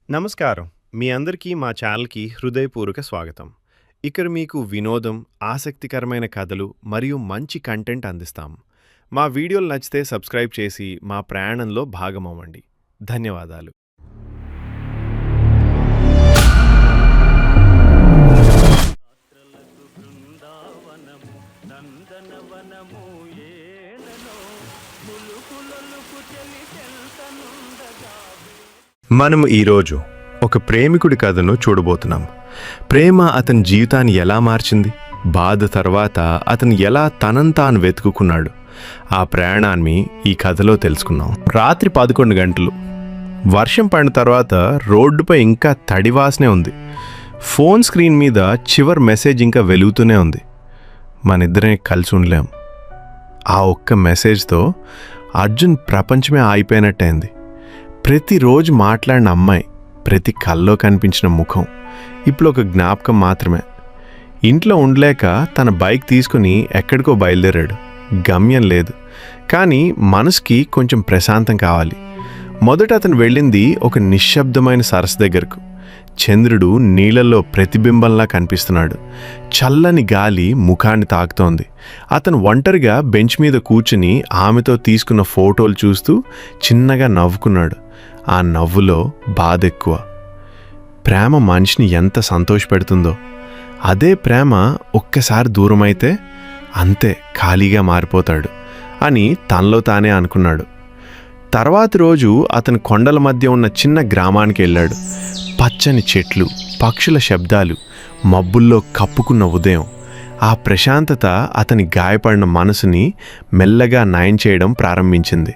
నమస్కారం. మీ అందరికీ మా ఛానల్‌కి హృదయపూర్వక స్వాగతం. ఇక్కడ మీకు వినోదం, ఆసక్తికరమైన కథలు మరియు మంచి కంటెంట్ అందిస్తాం. మా వీడియోలు నచ్చితే సబ్స్క్రైబ్ చేసి మా ప్రయాణంలో భాగమవ్వండి. ధన్యవాదాలు. మనం ఈరోజు ఒక ప్రేమికుడి కథను చూడబోతున్నాం. ప్రేమ అతని జీవితాన్ని ఎలా మార్చింది, బాధ తర్వాత అతను ఎలా తనను తాను వెతుకున్నాడు, ఆ ప్రయాణాన్ని ఈ కథలో తెలుసుకున్నాం. రాత్రి 11 గంటలు. వర్షం పడిన తర్వాత రోడ్డుపై ఇంకా తడివాసనే ఉంది. ఫోన్ స్క్రీన్ మీద చివరి మెసేజ్ ఇంకా వెలుగుతూనే ఉంది. మనిద్దరం కలిసి ఉండలేం. ఆ ఒక్క మెసేజ్తో అర్జున్ ప్రపంచమే ఆగిపోయినట్టయింది. ప్రతిరోజు మాట్లాడిన అమ్మాయి, ప్రతి కల్లో కనిపించిన ముఖం ఇప్పుడు ఒక జ్ఞాపకం మాత్రమే. ఇంట్లో ఉండలేక తన బైక్ తీసుకుని ఎక్కడికో బయలుదేరాడు. గమ్యం లేదు, కానీ మనసుకి కొంచెం ప్రశాంతం కావాలి. మొదట అతను వెళ్ళింది ఒక నిశ్శబ్దమైన సరస్సు దగ్గరకు. చంద్రుడు నీళ్లలో ప్రతిబింబంలా కనిపిస్తున్నాడు. చల్లని గాలి ముఖాన్ని తాకుతోంది. అతను ఒంటరిగా బెంచ్ మీద కూర్చుని ఆమెతో తీసుకున్న ఫోటోలు చూస్తూ చిన్నగా నవ్వుకున్నాడు. ఆ నవ్వులో బాధ ఎక్కువ. ప్రేమ మనిషిని ఎంత సంతోషపెడుతుందో, అదే ప్రేమ ఒక్కసారి దూరమైతే అంతే ఖాళీగా మారిపోతాడు అని తనలో తానే అనుకున్నాడు. తర్వాతి రోజు అతను కొండల మధ్య ఉన్న చిన్న గ్రామానికి వెళ్ళాడు. పచ్చని చెట్లు, పక్షుల శబ్దాలు, మబ్బుల్లో కప్పుకున్న ఉదయం. ఆ ప్రశాంతత అతని గాయపడిన మనసుని మెల్లగా నయం చేయడం ప్రారంభించింది.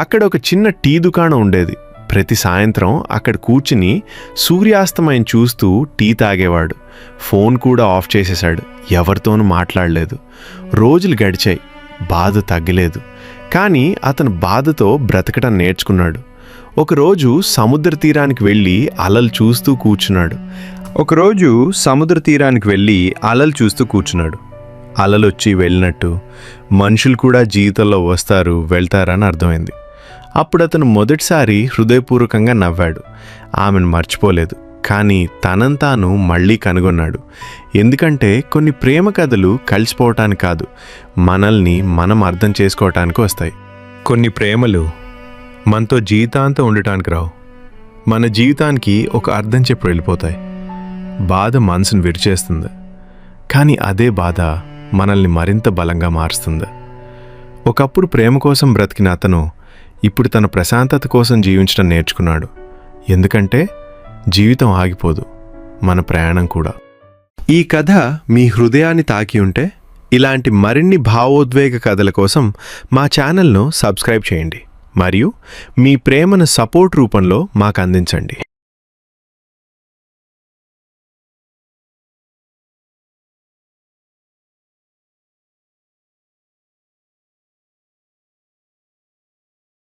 అక్కడ ఒక చిన్న టీ దుకాణం ఉండేది. ప్రతి సాయంత్రం అక్కడ కూర్చుని సూర్యాస్తమయం చూస్తూ టీ తాగేవాడు. ఫోన్ కూడా ఆఫ్ చేసేశాడు. ఎవరితోనూ మాట్లాడలేదు. రోజులు గడిచాయి. బాధ తగ్గలేదు. కానీ అతను బాధతో బ్రతకడం నేర్చుకున్నాడు. ఒకరోజు సముద్ర తీరానికి వెళ్ళి అలలు చూస్తూ కూర్చున్నాడు. అలలొచ్చి వెళ్ళినట్టు మనుషులు కూడా జీవితంలో వస్తారు వెళ్తారని అర్థమైంది. అప్పుడు అతను మొదటిసారి హృదయపూర్వకంగా నవ్వాడు. ఆమెను మర్చిపోలేదు, కానీ తనను తాను మళ్ళీ కనుగొన్నాడు. ఎందుకంటే కొన్ని ప్రేమ కథలు కలిసిపోవటానికి కాదు, మనల్ని మనం అర్థం చేసుకోవటానికి వస్తాయి. కొన్ని ప్రేమలు మనతో జీవితాంతం ఉండటానికి రావు. మన జీవితానికి ఒక అర్థం చెప్పి వెళ్ళిపోతాయి. బాధ మనసును విరిచేస్తుంది, కానీ అదే బాధ మనల్ని మరింత బలంగా మారుస్తుంది. ఒకప్పుడు ప్రేమ కోసం బ్రతికిన అతను ఇప్పుడు తన ప్రశాంతత కోసం జీవించడం నేర్చుకున్నాడు. ఎందుకంటే జీవితం ఆగిపోదు, మన ప్రయాణం కూడా. ఈ కథ మీ హృదయాన్ని తాకి ఉంటే ఇలాంటి మరిన్ని భావోద్వేగ కథల కోసం మా ఛానల్ను సబ్స్క్రైబ్ చేయండి మరియు మీ ప్రేమను సపోర్ట్ రూపంలో మాకు అందించండి.